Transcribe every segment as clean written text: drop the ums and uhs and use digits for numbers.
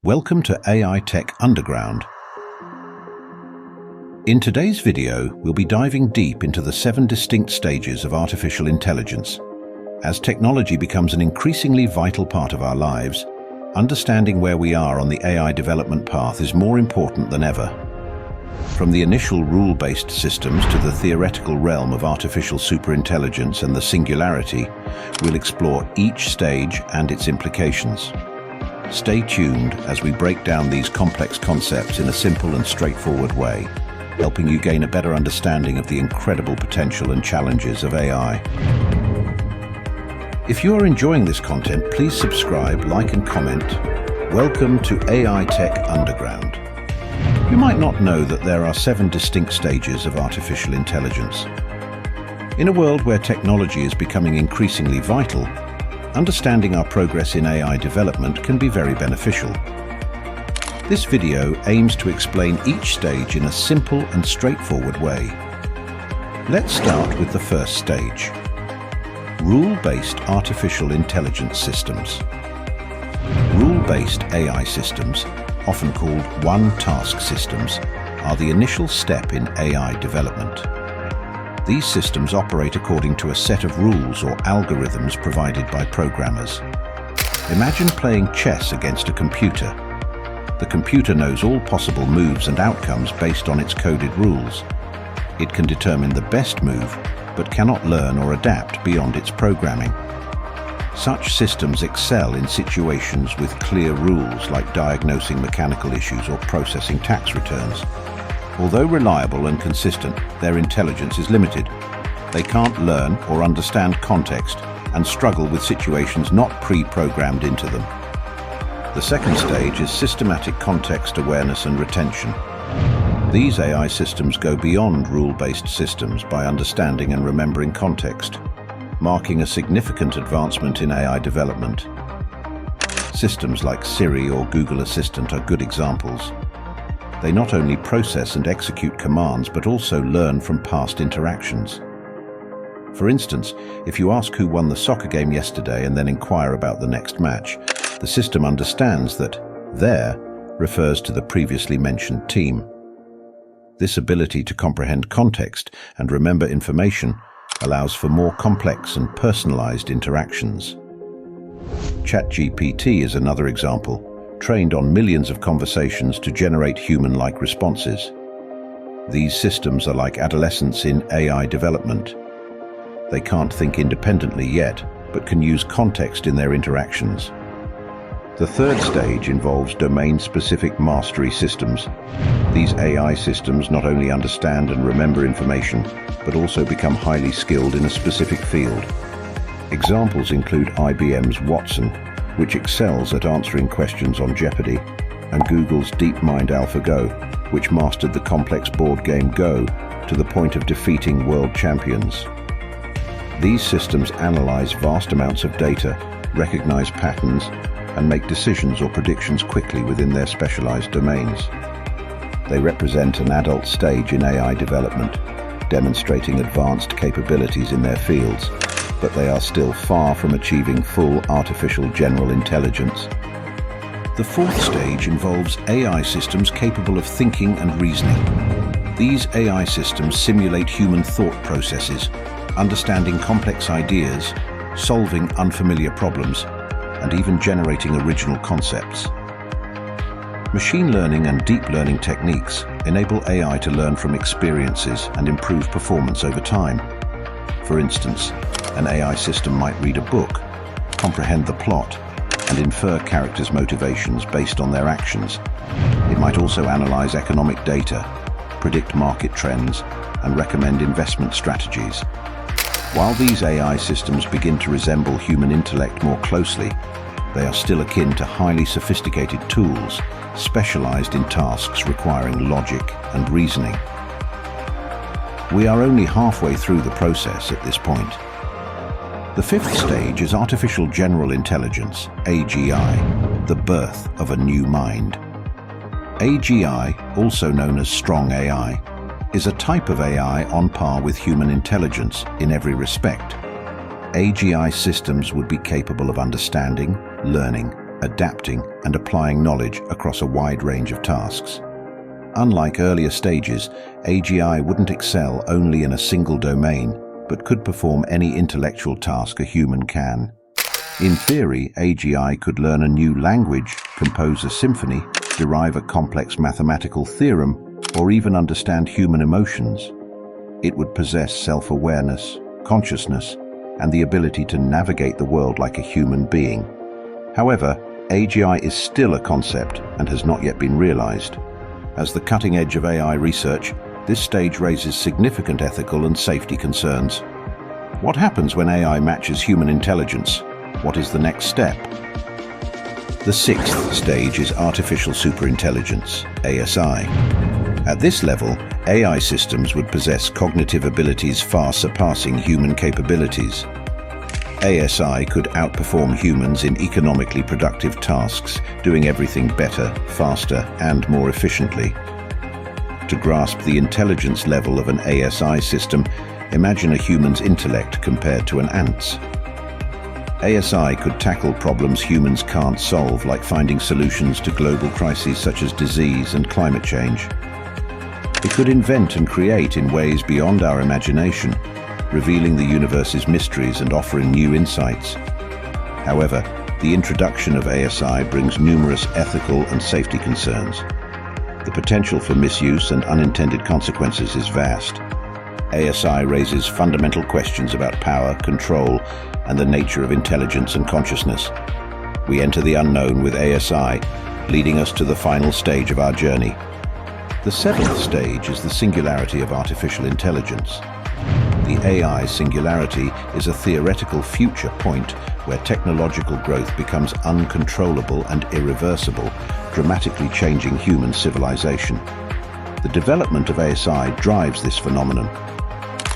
Welcome to AI Tech Underground. In today's video, we'll be diving deep into the 7 distinct stages of artificial intelligence. As technology becomes an increasingly vital part of our lives, understanding where we are on the AI development path is more important than ever. From the initial rule-based systems to the theoretical realm of artificial superintelligence and the singularity, we'll explore each stage and its implications. Stay tuned as we break down these complex concepts in a simple and straightforward way, helping you gain a better understanding of the incredible potential and challenges of AI. If you are enjoying this content, please subscribe, like and comment. Welcome to AI Tech Underground. You might not know that there are 7 distinct stages of artificial intelligence. In a world where technology is becoming increasingly vital, understanding our progress in AI development can be very beneficial. This video aims to explain each stage in a simple and straightforward way. Let's start with the first stage. Rule-based artificial intelligence systems. Rule-based AI systems, often called one-task systems, are the initial step in AI development. These systems operate according to a set of rules or algorithms provided by programmers. Imagine playing chess against a computer. The computer knows all possible moves and outcomes based on its coded rules. It can determine the best move, but cannot learn or adapt beyond its programming. Such systems excel in situations with clear rules like diagnosing mechanical issues or processing tax returns. Although reliable and consistent, their intelligence is limited. They can't learn or understand context and struggle with situations not pre-programmed into them. The second stage is systematic context awareness and retention. These AI systems go beyond rule-based systems by understanding and remembering context, marking a significant advancement in AI development. Systems like Siri or Google Assistant are good examples. They not only process and execute commands, but also learn from past interactions. For instance, if you ask who won the soccer game yesterday and then inquire about the next match, the system understands that "there" refers to the previously mentioned team. This ability to comprehend context and remember information allows for more complex and personalized interactions. ChatGPT is another example, trained on millions of conversations to generate human-like responses. These systems are like adolescents in AI development. They can't think independently yet, but can use context in their interactions. The third stage involves domain-specific mastery systems. These AI systems not only understand and remember information, but also become highly skilled in a specific field. Examples include IBM's Watson, which excels at answering questions on Jeopardy, and Google's DeepMind AlphaGo, which mastered the complex board game Go to the point of defeating world champions. These systems analyze vast amounts of data, recognize patterns, and make decisions or predictions quickly within their specialized domains. They represent an adult stage in AI development, demonstrating advanced capabilities in their fields, but they are still far from achieving full artificial general intelligence. The fourth stage involves AI systems capable of thinking and reasoning. These AI systems simulate human thought processes, understanding complex ideas, solving unfamiliar problems, and even generating original concepts. Machine learning and deep learning techniques enable AI to learn from experiences and improve performance over time. For instance, an AI system might read a book, comprehend the plot, and infer characters' motivations based on their actions. It might also analyze economic data, predict market trends, and recommend investment strategies. While these AI systems begin to resemble human intellect more closely, they are still akin to highly sophisticated tools, specialized in tasks requiring logic and reasoning. We are only halfway through the process at this point. The fifth stage is artificial general intelligence, AGI, the birth of a new mind. AGI, also known as strong AI, is a type of AI on par with human intelligence in every respect. AGI systems would be capable of understanding, learning, adapting and applying knowledge across a wide range of tasks. Unlike earlier stages, AGI wouldn't excel only in a single domain, but could perform any intellectual task a human can. In theory, AGI could learn a new language, compose a symphony, derive a complex mathematical theorem, or even understand human emotions. It would possess self-awareness, consciousness, and the ability to navigate the world like a human being. However, AGI is still a concept and has not yet been realized. As the cutting edge of AI research, this stage raises significant ethical and safety concerns. What happens when AI matches human intelligence? What is the next step? The sixth stage is artificial superintelligence, ASI. At this level, AI systems would possess cognitive abilities far surpassing human capabilities. ASI could outperform humans in economically productive tasks, doing everything better, faster, and more efficiently. To grasp the intelligence level of an ASI system, imagine a human's intellect compared to an ant's. ASI could tackle problems humans can't solve, like finding solutions to global crises such as disease and climate change. It could invent and create in ways beyond our imagination, revealing the universe's mysteries and offering new insights. However, the introduction of ASI brings numerous ethical and safety concerns. The potential for misuse and unintended consequences is vast. ASI raises fundamental questions about power, control, and the nature of intelligence and consciousness. We enter the unknown with ASI, leading us to the final stage of our journey. The seventh stage is the singularity of artificial intelligence. The AI singularity is a theoretical future point where technological growth becomes uncontrollable and irreversible, dramatically changing human civilization. The development of ASI drives this phenomenon.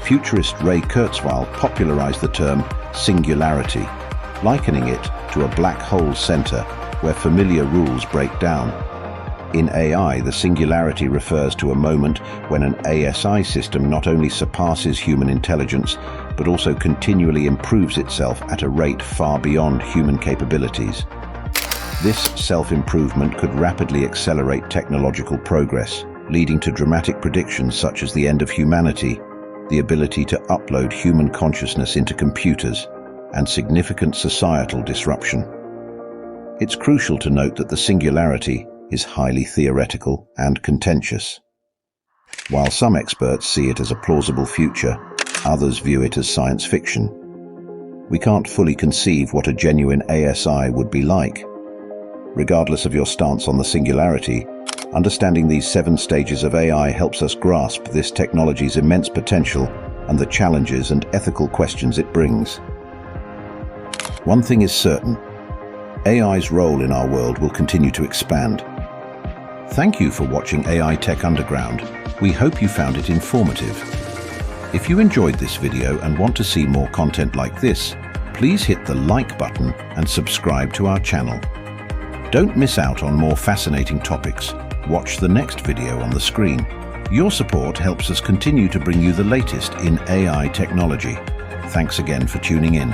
Futurist Ray Kurzweil popularized the term singularity, likening it to a black hole center where familiar rules break down. In AI, the singularity refers to a moment when an ASI system not only surpasses human intelligence, but also continually improves itself at a rate far beyond human capabilities. This self-improvement could rapidly accelerate technological progress, leading to dramatic predictions such as the end of humanity, the ability to upload human consciousness into computers, and significant societal disruption. It's crucial to note that the singularity is highly theoretical and contentious. While some experts see it as a plausible future, others view it as science fiction. We can't fully conceive what a genuine ASI would be like. Regardless of your stance on the singularity, understanding these 7 stages of AI helps us grasp this technology's immense potential and the challenges and ethical questions it brings. One thing is certain: AI's role in our world will continue to expand. Thank you for watching AI Tech Underground. We hope you found it informative. If you enjoyed this video and want to see more content like this, please hit the like button and subscribe to our channel. Don't miss out on more fascinating topics. Watch the next video on the screen. Your support helps us continue to bring you the latest in AI technology. Thanks again for tuning in.